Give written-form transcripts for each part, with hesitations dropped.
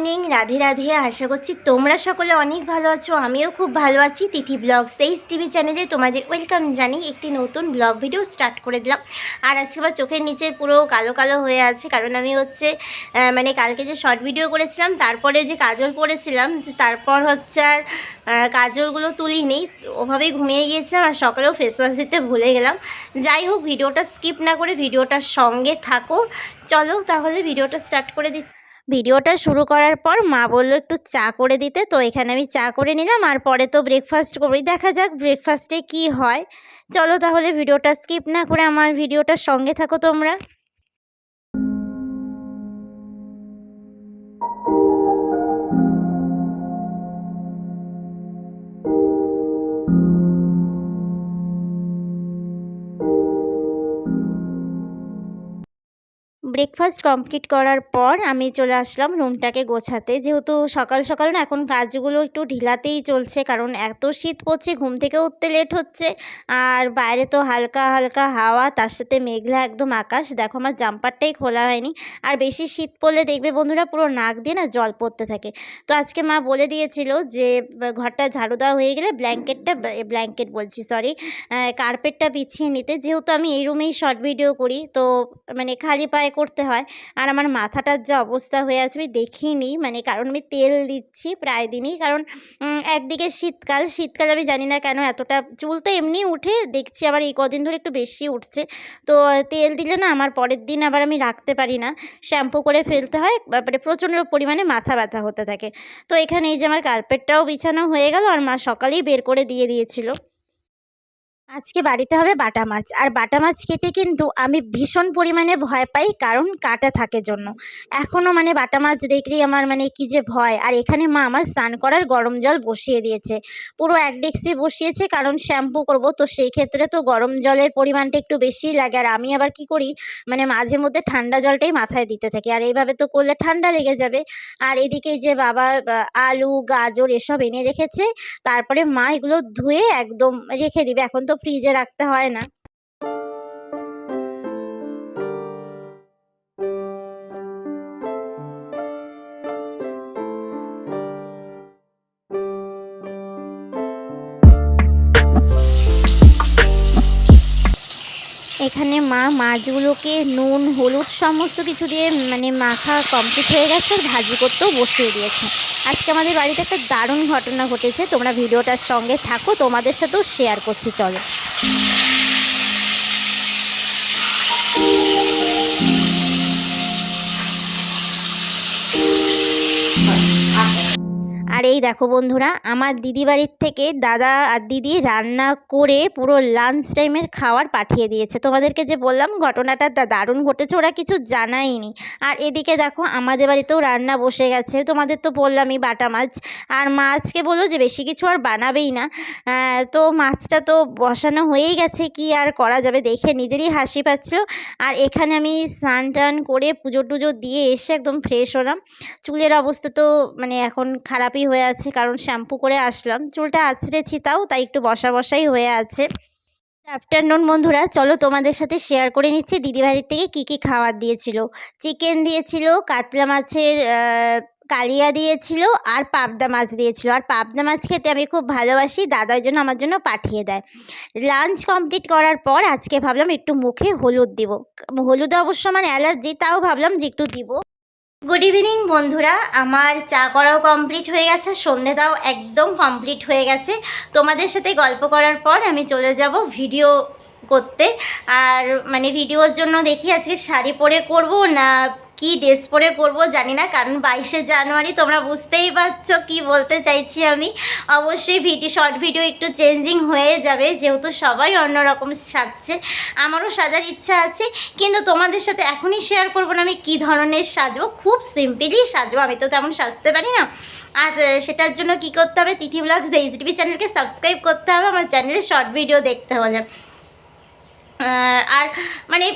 Evening, Radhe Radhe. আশা করছি তোমরা সকলে অনেক ভালো আছো, আমিও খুব ভালো আছি। তিথি ব্লগস তেইশ টিভি চ্যানেলে তোমাদের ওয়েলকাম জানি। একটি নতুন ব্লগ ভিডিও স্টার্ট করে দিলাম। আর আজকে আমার চোখের নিচের পুরো কালো কালো হয়ে আছে, কারণ আমি মানে কালকে যে শর্ট ভিডিও করেছিলাম তারপরে যে কাজল পরেছিলাম, তারপর আর কাজলগুলো তুলিনি, ওভাবেই ঘুমিয়ে গিয়েছিলাম। আর সকালেও ফেস ওয়াশ দিতে ভুলে গেলাম। যাই হোক, ভিডিওটা স্কিপ না করে ভিডিওটার সঙ্গে থাকো। চলো তাহলে ভিডিওটা স্টার্ট করে দিচ্ছি। ভিডিওটা শুরু করার পর মা বললো একটু চা করে দিতে, তো এখানে আমি চা করে নিলাম। আর পরে তো ব্রেকফাস্ট করবোই, দেখা যাক ব্রেকফাস্টে কি হয়। চলো তাহলে ভিডিওটা স্কিপ না করে আমার ভিডিওটার সঙ্গে থাকো তোমরা। ব্রেকফাস্ট কমপ্লিট করার পর আমি চলে আসলাম রুমটাকে গোছাতে, যেহেতু সকাল সকাল না এখন কাজগুলো একটু ঢিলাতেই চলছে, কারণ এত শীত পড়ছে, ঘুম থেকে উঠতে লেট হচ্ছে। আর বাইরে তো হালকা হালকা হাওয়া, তার সাথে মেঘলা একদম আকাশ। দেখো আমার জাম্পারটাই খোলা হয়নি। আর বেশি শীত পড়লে দেখবে বন্ধুরা পুরো নাক দিয়ে না জল পড়তে থাকে। তো আজকে মা বলে দিয়েছিল যে ঘরটা ঝাড়ু দেওয়া হয়ে গেলে ব্ল্যাঙ্কেট বলছি, সরি, কার্পেটটা বিছিয়ে নিতে। যেহেতু আমি এই রুমেই শর্ট ভিডিও করি, তো মানে খালি পায়ে করতে হয়। আর আমার মাথাটার যা অবস্থা হয়ে আছে আমি দেখিনি, মানে কারণ আমি তেল দিচ্ছি প্রায় দিনই, কারণ একদিকে শীতকাল আমি জানি না কেন এতটা চুল তো এমনি উঠে, দেখছি আবার এই কদিন ধরে একটু বেশি উঠছে। তো তেল দিলে না আমার পরের দিন আবার আমি রাখতে পারি না, শ্যাম্পু করে ফেলতে হয়, মানে প্রচণ্ড পরিমাণে মাথা ব্যথা হতে থাকে। তো এখানে এই যে আমার কার্পেটটাও বিছানো হয়ে গেল, আর মা সকালেই বের করে দিয়ে দিয়েছিল। আজকে বাড়িতে হবে বাটা মাছ। আর বাটা মাছ খেতে কিন্তু আমি ভীষণ পরিমাণে ভয় পাই, কারণ কাঁটা থাকে জন্য। এখনও মানে বাটা মাছ দেখলেই আমার মানে কী যে ভয়। আর এখানে মা আমার স্নান করার গরম জল বসিয়ে দিয়েছে, পুরো এক ডেকচি বসিয়েছে, কারণ শ্যাম্পু করব, তো সেই ক্ষেত্রে তো গরম জলের পরিমাণটা একটু বেশিই লাগে। আর আমি আবার কি করি, মানে মাঝে মধ্যে ঠান্ডা জলটাই মাথায় দিতে থাকি, আর এইভাবে তো করলে ঠান্ডা লেগে যাবে। আর এদিকে যে বাবা আলু গাজর এসব এনে রেখেছে, তারপরে মা এগুলো ধুয়ে একদম রেখে দিবে, এখন তো ফ্রিজে রাখতে হয় না। এখানে মা মাছগুলোকে নুন হলুদ সমস্ত কিছু দিয়ে মানে মাখা কমপ্লিট হয়ে গেছে, আর ভাজি করতেও বসিয়ে দিয়েছে। আজকে আমাদের বাড়িতে একটা দারুণ ঘটনা ঘটেছে, তোমরা ভিডিওটার সঙ্গে থাকো, তোমাদের সাথেও শেয়ার করছি, চলো। আর এই দেখো বন্ধুরা, আমার দিদি বাড়ির থেকে দাদা আর দিদি রান্না করে পুরো লাঞ্চ টাইমের খাবার পাঠিয়ে দিয়েছে। তোমাদেরকে যে বললাম ঘটনাটা দারুণ ঘটেছে, ওরা কিছু জানায়নি। আর এদিকে দেখো আমাদের বাড়িতেও রান্না বসে গেছে, তোমাদের তো বললামই বাটা মাছ। আর মাছকে বললো যে বেশি কিছু আর বানাবেই না। তো মাছটা তো বসানো হয়েই গেছে, কি আর করা যাবে, দেখে নিজেরই হাসি পাচ্ছিল। আর এখানে আমি স্নান টান করে পুজো টুজো দিয়ে এসে একদম ফ্রেশ হলাম। চুলের অবস্থা তো মানে এখন খারাপই হয়ে আছে, কারণ শ্যাম্পু করে আসলাম, চুলটা আঁচড়েছি তাই একটু বসাই হয়ে আছে। আফটারনুন বন্ধুরা, চলো তোমাদের সাথে শেয়ার করে নিচ্ছি দিদিভাইয়ের থেকে কী কী খাবার দিয়েছিল। চিকেন দিয়েছিল, কাতলা মাছের কালিয়া দিয়েছিল, আর পাবদা মাছ দিয়েছিল। আর পাবদা মাছ খেতে আমি খুব ভালোবাসি, দাদার জন্য আমার জন্য পাঠিয়ে দেয়। লাঞ্চ কমপ্লিট করার পর আজকে ভাবলাম একটু মুখে হলুদ দিব। হলুদে অবশ্য মানে অ্যালার্জি, তাও ভাবলাম যে একটু দিব। গুড ইভিনিং বন্ধুরা, আমার চা করাও কমপ্লিট হয়ে গেছে, সন্ধেটাও একদম কমপ্লিট হয়ে গেছে। তোমাদের সাথে গল্প করার পর আমি চলে যাব ভিডিও করতে। আর মানে ভিডিওর জন্য দেখি আজকে শাড়ি পরে করব না কি ড্রেস পরে করব জানি না, কারণ 22শে জানুয়ারি, তোমরা বুঝতেই পারছো কি বলতে চাইছি আমি। অবশ্যই শর্ট ভিডিও একটু চেঞ্জিং হয়ে যাবে, যেহেতু সবাই অন্যরকম সাজছে, আমারও সাজার ইচ্ছা আছে। কিন্তু তোমাদের সাথে এখনই শেয়ার করবো না আমি কী ধরনের সাজবো, খুব সিম্পলি সাজবো, আমি তো তেমন সাজতে পারি না। আর সেটার জন্য কি করতে হবে, তিথি ব্লগস এইচডি চ্যানেলকে সাবস্ক্রাইব করতে হবে, আমার চ্যানেলে শর্ট ভিডিও দেখতে হলে। আর মানে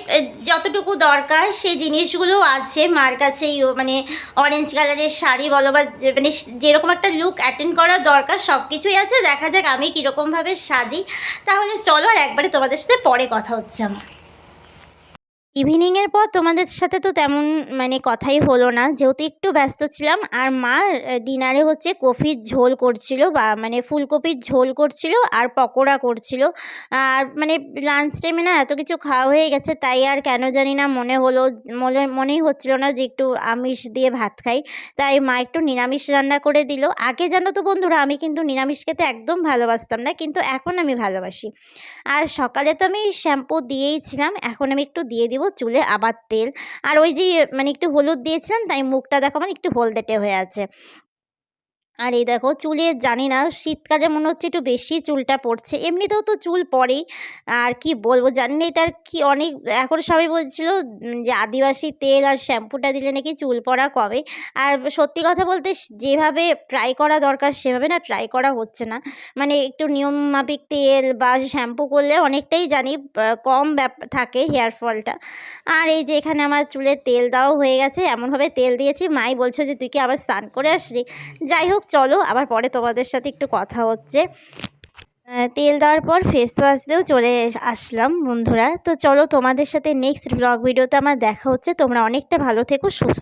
যতটুকু দরকার সেই জিনিসগুলো আছে মার কাছেই, মানে অরেঞ্জ কালারের শাড়ি বলো বা মানে যেরকম একটা লুক অ্যাটেন্ড করার দরকার সব কিছুই আছে। দেখা যাক আমি কীরকমভাবে সাজি। তাহলে চলো, আর একবারে তোমাদের সাথে পরে কথা হচ্ছে আমার। ইভিনিংয়ের পর তোমাদের সাথে তো তেমন মানে কথাই হলো না, যেহেতু একটু ব্যস্ত ছিলাম। আর মা ডিনারে হচ্ছে কফির ঝোল করছিল, বা মানে ফুলকপির ঝোল করছিল আর পকোড়া করছিল। আর মানে লাঞ্চ টাইমে না এত কিছু খাওয়া হয়ে গেছে, তাই আর কেন জানি না মনেই হচ্ছিল না যে একটু আমিষ দিয়ে ভাত খাই। তাই মা একটু নিরামিষ রান্না করে দিল। আগে জানো তো বন্ধুরা, আমি কিন্তু নিরামিষ খেতে একদম ভালোবাসতাম না, কিন্তু এখন আমি ভালোবাসি। আর সকালে তো আমি শ্যাম্পু দিয়েইছিলাম, এখন আমি একটু দিয়ে দিব চুলে আবার তেল। আর ওই যে মানে একটু হলুদ দিয়েছিলাম, তাই মুখটা দেখো আমার একটু হলদেটে হয়ে আছে। আর এই দেখো চুলে জানি না শীতকালে মনে হচ্ছে একটু বেশি চুলটা পড়ছে, এমনিতেও তো চুল পড়েই। আর কি বলবো জানি না এটার কি অনেক, এখন সবাই বলছিল যে আদিবাসী তেল আর শ্যাম্পুটা দিলে নাকি চুল পড়া কমে। আর সত্যি কথা বলতে যেভাবে ট্রাই করা দরকার সেভাবে না ট্রাই করা হচ্ছে না। মানে একটু নিয়ম মাফিক তেল বা শ্যাম্পু করলে অনেকটাই জানি কম থাকে হেয়ার ফলটা। আর এই যে এখানে আমার চুলে তেল দেওয়া হয়ে গেছে, এমনভাবে তেল দিয়েছি মাই বলছো যে তুই কি আবার স্নান করে আসলি। যাই হোক চলো, আবার পরে তোমাদের সাথে একটু কথা হচ্ছে। তেল দেওয়ার পর ফেস ওয়াশ দিয়েও চলে আসলাম বন্ধুরা। তো চলো তোমাদের সাথে নেক্সট ব্লগ ভিডিওতে আমার দেখা হচ্ছে। তোমরা অনেকটা ভালো থেকো, সুস্থ